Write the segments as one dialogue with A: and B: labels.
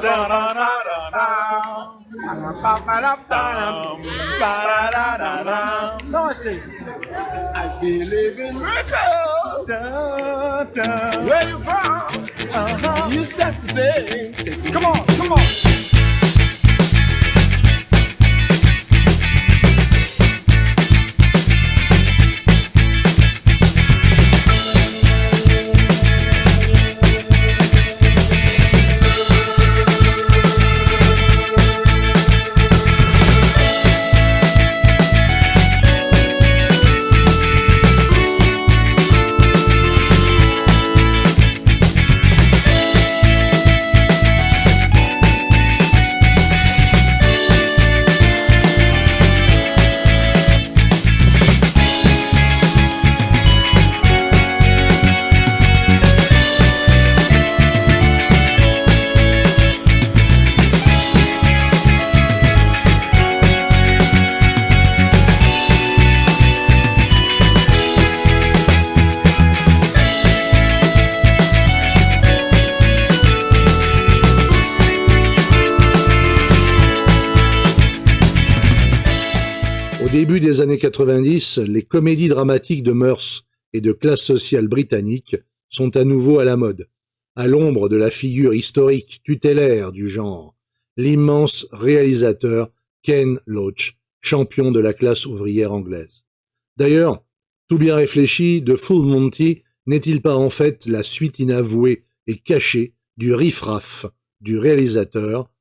A: No, I say, I believe in miracles. Where you from? You said the thing. Come on, come on.
B: Au début des années 90, les comédies dramatiques de mœurs et de classe sociale britanniques sont à nouveau à la mode, à l'ombre de la figure historique tutélaire du genre, l'immense réalisateur Ken Loach, champion de la classe ouvrière anglaise. D'ailleurs, tout bien réfléchi, The Full Monty n'est-il pas en fait la suite inavouée et cachée du riff-raff du réalisateur,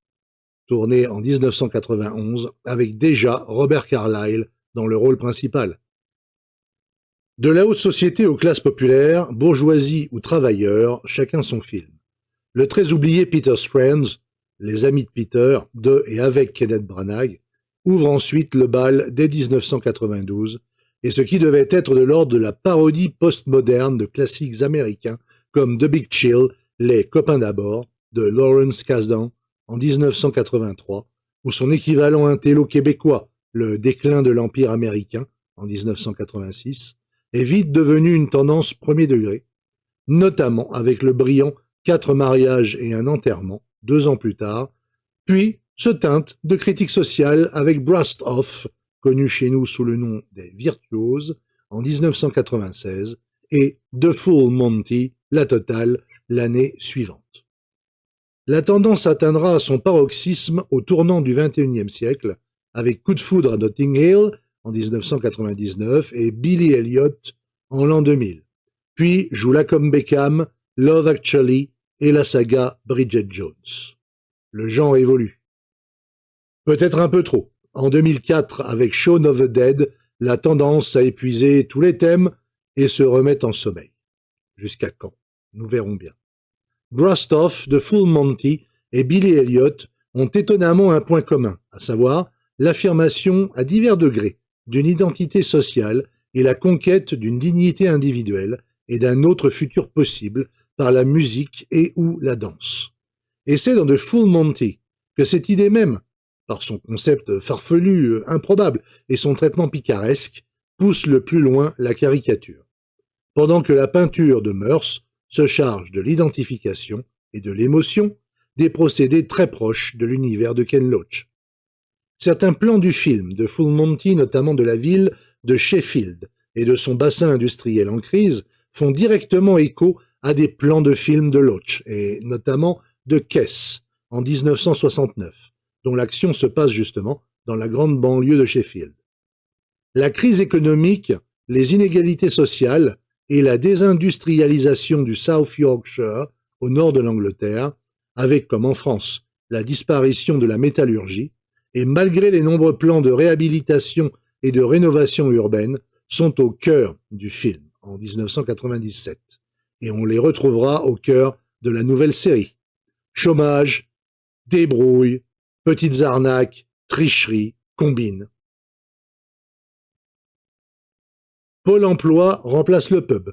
B: tourné en 1991, avec déjà Robert Carlyle dans le rôle principal. De la haute société aux classes populaires, bourgeoisie ou travailleurs, chacun son film. Le très oublié Peter Strands, Les Amis de Peter, de et avec Kenneth Branagh, ouvre ensuite le bal dès 1992, et ce qui devait être de l'ordre de la parodie postmoderne de classiques américains comme The Big Chill, Les Copains d'abord, de Lawrence Kasdan, en 1983, ou son équivalent intello québécois, Le déclin de l'Empire américain, en 1986, est vite devenu une tendance premier degré, notamment avec le brillant 4 mariages et un enterrement, 2 ans plus tard, puis se teinte de critique sociale avec Blast Off, connu chez nous sous le nom des Virtuoses, en 1996, et The Full Monty, la totale, l'année suivante. La tendance atteindra son paroxysme au tournant du XXIe siècle, avec Coup de foudre à Notting Hill en 1999 et Billy Elliot en l'an 2000. Puis joue là comme Beckham, Love Actually et la saga Bridget Jones. Le genre évolue. Peut-être un peu trop. En 2004, avec Shaun of the Dead, la tendance a épuisé tous les thèmes et se remet en sommeil. Jusqu'à quand? Nous verrons bien. Brastoff, The Full Monty et Billy Elliot ont étonnamment un point commun, à savoir l'affirmation à divers degrés d'une identité sociale et la conquête d'une dignité individuelle et d'un autre futur possible par la musique et ou la danse. Et c'est dans The Full Monty que cette idée même, par son concept farfelu, improbable et son traitement picaresque, pousse le plus loin la caricature. Pendant que la peinture de mœurs se charge de l'identification et de l'émotion, des procédés très proches de l'univers de Ken Loach. Certains plans du film de Full Monty, notamment de la ville de Sheffield et de son bassin industriel en crise, font directement écho à des plans de films de Loach, et notamment de Kess, en 1969, dont l'action se passe justement dans la grande banlieue de Sheffield. La crise économique, les inégalités sociales et la désindustrialisation du South Yorkshire, au nord de l'Angleterre, avec, comme en France, la disparition de la métallurgie, et malgré les nombreux plans de réhabilitation et de rénovation urbaine, sont au cœur du film, en 1997, et on les retrouvera au cœur de la nouvelle série. Chômage, débrouille, petites arnaques, tricheries, combines. Pôle emploi remplace le pub.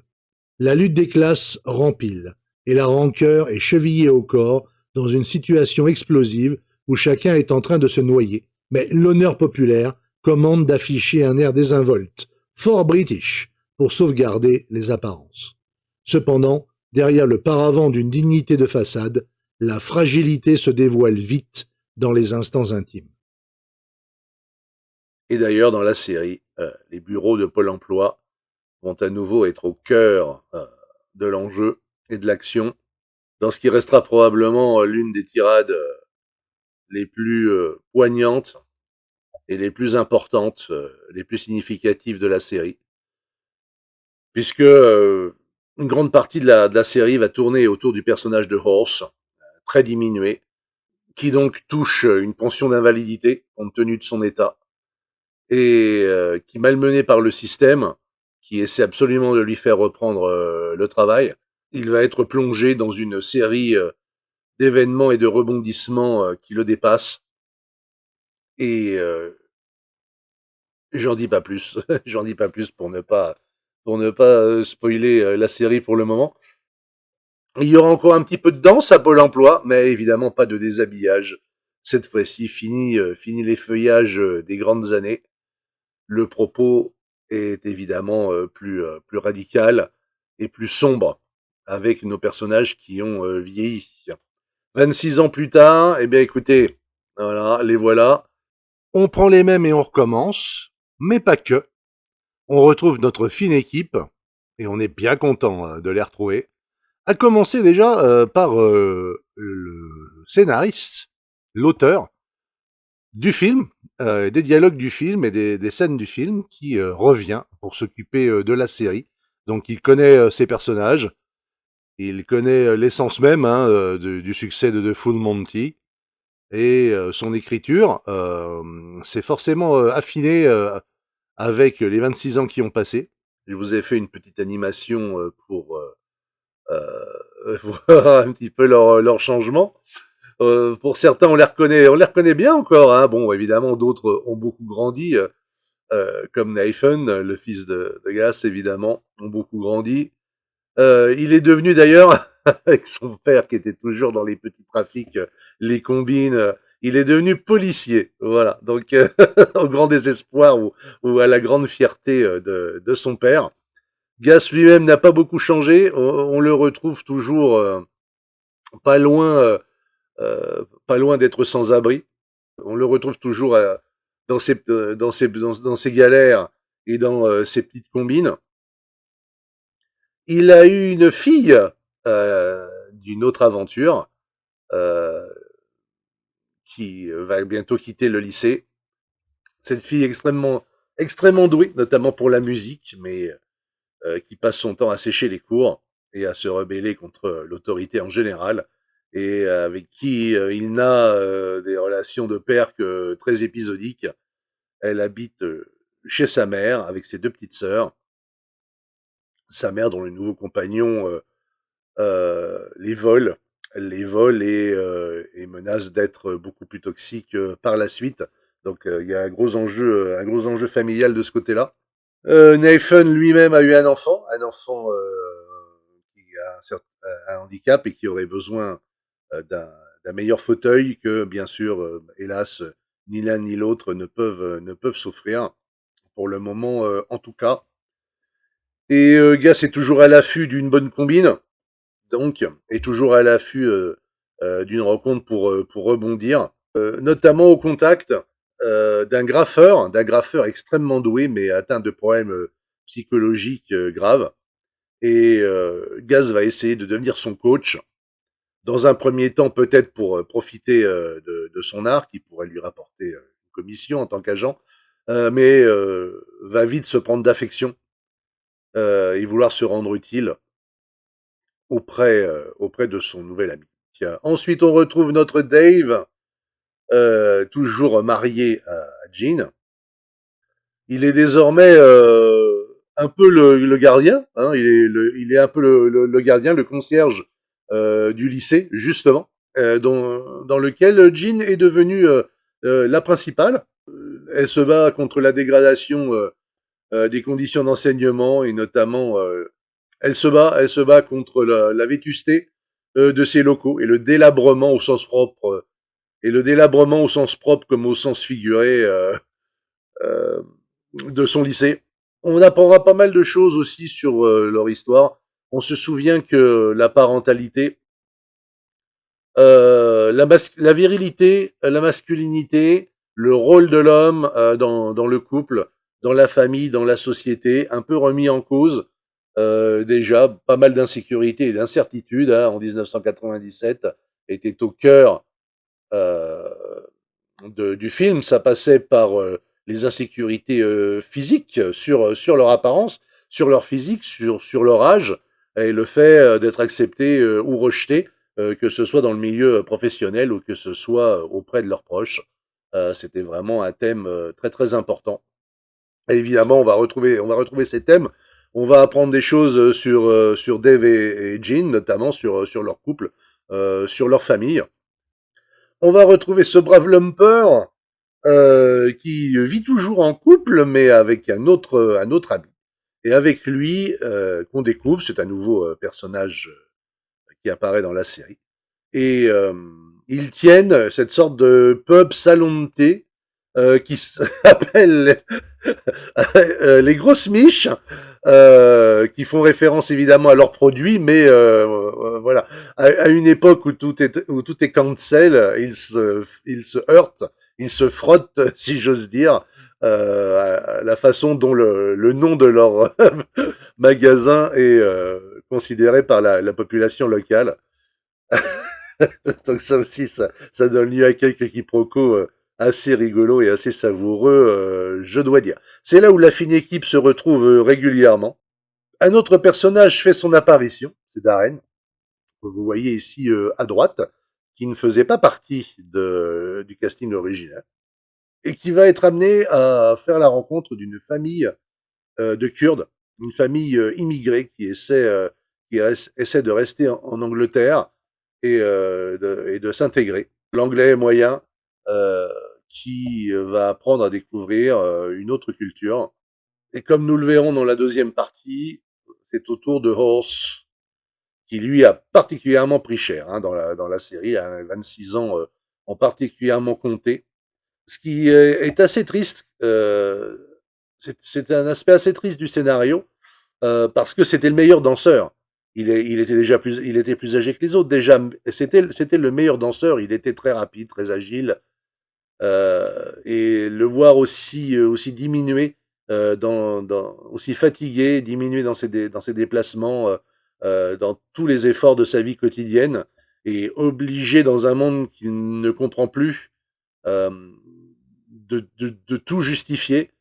B: La lutte des classes rempile, et la rancœur est chevillée au corps dans une situation explosive où chacun est en train de se noyer. Mais l'honneur populaire commande d'afficher un air désinvolte, fort british, pour sauvegarder les apparences. Cependant, derrière le paravent d'une dignité de façade, la fragilité se dévoile vite dans les instants intimes.
C: Et d'ailleurs, dans la série, les bureaux de Pôle emploi vont à nouveau être au cœur de l'enjeu et de l'action, dans ce qui restera probablement l'une des tirades les plus poignantes et les plus importantes, les plus significatives de la série, puisque une grande partie de la série va tourner autour du personnage de Horse, très diminué, qui donc touche une pension d'invalidité compte tenu de son état, et qui, malmené par le système, qui essaie absolument de lui faire reprendre le travail, il va être plongé dans une série d'événements et de rebondissements qui le dépassent. Et j'en dis pas plus, j'en dis pas plus pour ne pas spoiler la série pour le moment. Il y aura encore un petit peu de danse à Pôle emploi, mais évidemment pas de déshabillage. Cette fois-ci, fini les feuillages des grandes années. Le propos est évidemment plus radical et plus sombre, avec nos personnages qui ont vieilli. 26 ans plus tard, eh bien écoutez, voilà, les voilà.
B: On prend les mêmes et on recommence, mais pas que. On retrouve notre fine équipe, et on est bien content de les retrouver. À commencer déjà par le scénariste, l'auteur du film, des dialogues du film et des scènes du film, qui revient pour s'occuper de la série. Donc il connaît ses personnages, il connaît l'essence même du succès de The Full Monty, et son écriture s'est forcément affinée avec les 26 ans qui ont passé.
C: Je vous ai fait une petite animation pour voir un petit peu leur changement. Pour certains, on les reconnaît bien encore. Hein. Bon, évidemment, d'autres ont beaucoup grandi, comme Nathan, le fils de Gas, évidemment, ont beaucoup grandi. Il est devenu d'ailleurs, avec son père qui était toujours dans les petits trafics, les combines, il est devenu policier. Voilà, donc au grand désespoir ou à la grande fierté de son père. Gas lui-même n'a pas beaucoup changé. On le retrouve toujours pas loin d'être sans abri. On le retrouve toujours dans ses galères et dans ses petites combines. Il a eu une fille d'une autre aventure qui va bientôt quitter le lycée. Cette fille extrêmement douée, notamment pour la musique, mais qui passe son temps à sécher les cours et à se rebeller contre l'autorité en général, et avec qui il n'a des relations de père que très épisodiques. Elle habite chez sa mère avec ses deux petites sœurs. Sa mère, dont le nouveau compagnon les vole et menace d'être beaucoup plus toxique par la suite. Donc il y a un gros enjeu familial de ce côté-là. Nathan lui-même a eu un enfant qui a un handicap et qui aurait besoin d'un meilleur fauteuil que, bien sûr, hélas, ni l'un ni l'autre ne peuvent s'offrir pour le moment, en tout cas. Et Gas est toujours à l'affût d'une bonne combine, donc, est toujours à l'affût d'une rencontre pour rebondir, notamment au contact d'un graffeur extrêmement doué, mais atteint de problèmes psychologiques graves. Et Gaz va essayer de devenir son coach, dans un premier temps peut-être pour profiter de son art, qui pourrait lui rapporter une commission en tant qu'agent, mais va vite se prendre d'affection et vouloir se rendre utile auprès de son nouvel ami. Ensuite, on retrouve notre Dave, toujours marié à Jean. Il est désormais un peu le gardien, hein, il est un peu le gardien, le concierge du lycée, justement, dans lequel Jean est devenue la principale. Elle se bat contre la dégradation des conditions d'enseignement, et notamment elle se bat contre la vétusté de ses locaux et le délabrement au sens propre, comme au sens figuré de son lycée. On apprendra pas mal de choses aussi sur leur histoire. On se souvient que la parentalité la virilité, la masculinité, le rôle de l'homme dans le couple, dans la famille, dans la société, un peu remis en cause. Déjà, pas mal d'insécurité et d'incertitude en 1997 était au cœur euh, du film. Ça passait par les insécurités physiques sur leur apparence, sur leur physique, sur leur âge, et le fait d'être accepté ou rejeté, que ce soit dans le milieu professionnel ou que ce soit auprès de leurs proches. C'était vraiment un thème très très important. Et évidemment, on va retrouver ces thèmes. On va apprendre des choses sur Dave et Jean, notamment sur leur couple, sur leur famille. On va retrouver ce brave Lumper qui vit toujours en couple, mais avec un autre ami. Et avec lui, qu'on découvre, c'est un nouveau personnage qui apparaît dans la série. Et ils tiennent cette sorte de pub salon de thé qui s'appelle les grosses miches, qui font référence évidemment à leurs produits, mais voilà, à une époque où tout est cancel, ils se heurtent, ils se frottent, si j'ose dire, à la façon dont le nom de leur magasin est considéré par la population locale. Donc ça aussi, ça donne lieu à quelques quiproquos assez rigolos et assez savoureux, je dois dire. C'est là où la fine équipe se retrouve régulièrement. Un autre personnage fait son apparition, c'est Darren, que vous voyez ici à droite, qui ne faisait pas partie du casting original, et qui va être amené à faire la rencontre d'une famille de Kurdes, une famille immigrée qui essaie de rester en Angleterre et de s'intégrer. L'anglais moyen euh, qui va apprendre à découvrir une autre culture. Et comme nous le verrons dans la deuxième partie, c'est au tour de Horse, qui lui a particulièrement pris cher dans la série, à 26 ans en particulièrement compté. Ce qui est assez triste, c'est un aspect assez triste du scénario, parce que c'était le meilleur danseur. Il était plus âgé que les autres déjà. C'était le meilleur danseur. Il était très rapide, très agile, et le voir aussi diminué, aussi fatigué, diminué dans ses déplacements, dans tous les efforts de sa vie quotidienne, et obligé dans un monde qu'il ne comprend plus, euh, de tout justifier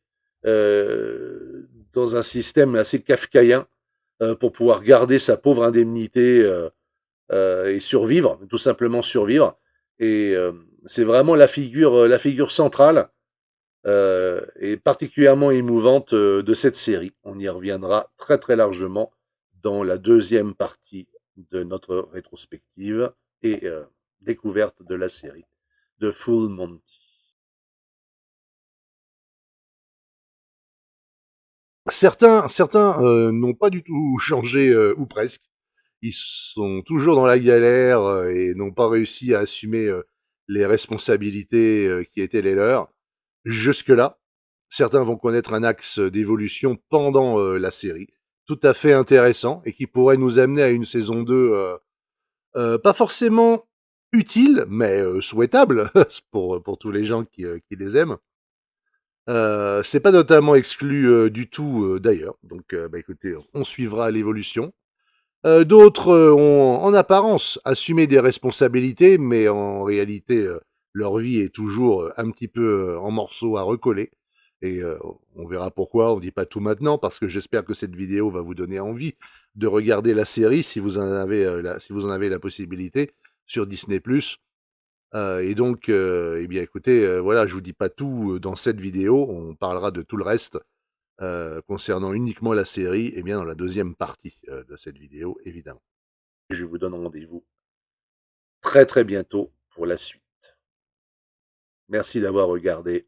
C: dans un système assez kafkaïen pour pouvoir garder sa pauvre indemnité et survivre, tout simplement survivre. Et c'est vraiment la figure centrale et particulièrement émouvante de cette série. On y reviendra très très largement dans la deuxième partie de notre rétrospective et découverte de la série de Full Monty.
B: Certains n'ont pas du tout changé, ou presque. Ils sont toujours dans la galère et n'ont pas réussi à assumer les responsabilités qui étaient les leurs. Jusque-là, certains vont connaître un axe d'évolution pendant la série, tout à fait intéressant et qui pourrait nous amener à une saison 2 pas forcément utile, mais souhaitable pour tous les gens qui les aiment. C'est pas totalement exclu du tout d'ailleurs. Donc, bah, écoutez, on suivra l'évolution. D'autres ont, en apparence, assumé des responsabilités, mais en réalité, leur vie est toujours un petit peu en morceaux à recoller. Et on verra pourquoi. On dit pas tout maintenant, parce que j'espère que cette vidéo va vous donner envie de regarder la série si vous en avez, si vous en avez la possibilité sur Disney+. Et donc, eh bien, écoutez, voilà, je vous dis pas tout dans cette vidéo. On parlera de tout le reste concernant uniquement la série, eh bien, dans la deuxième partie de cette vidéo, évidemment.
C: Je vous donne rendez-vous très très bientôt pour la suite. Merci d'avoir regardé.